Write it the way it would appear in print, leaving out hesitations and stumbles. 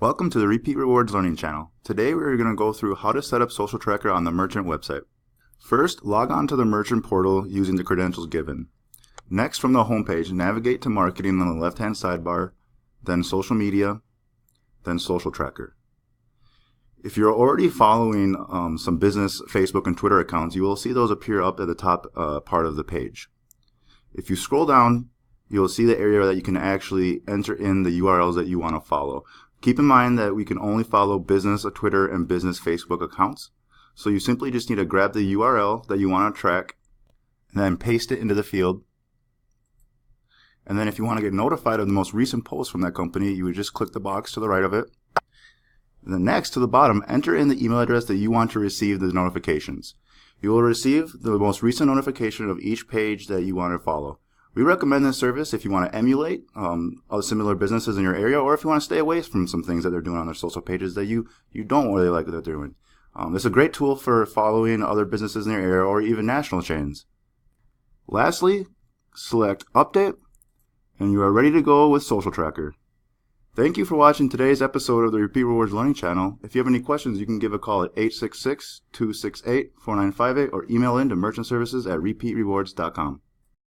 Welcome to the Repeat Rewards Learning Channel. Today we're going to go through how to set up Social Tracker on the merchant website. First, log on to the merchant portal using the credentials given. Next, from the homepage, navigate to Marketing on the left-hand sidebar, then Social Media, then Social Tracker. If you're already following some business Facebook and Twitter accounts, you will see those appear up at the top part of the page. If you scroll down, you'll see the area that you can actually enter in the URLs that you want to follow. Keep in mind that we can only follow business Twitter and business Facebook accounts. So you simply just need to grab the URL that you want to track and then paste it into the field. And then if you want to get notified of the most recent post from that company, you would just click the box to the right of it. And then next, to the bottom, enter in the email address that you want to receive the notifications. You will receive the most recent notification of each page that you want to follow. We recommend this service if you want to emulate other similar businesses in your area, or if you want to stay away from some things that they're doing on their social pages that you don't really like that they're doing. It's a great tool for following other businesses in your area or even national chains. Lastly, select Update, and you are ready to go with Social Tracker. Thank you for watching today's episode of the Repeat Rewards Learning Channel. If you have any questions, you can give a call at 866-268-4958 or email in to merchantservices@repeatrewards.com.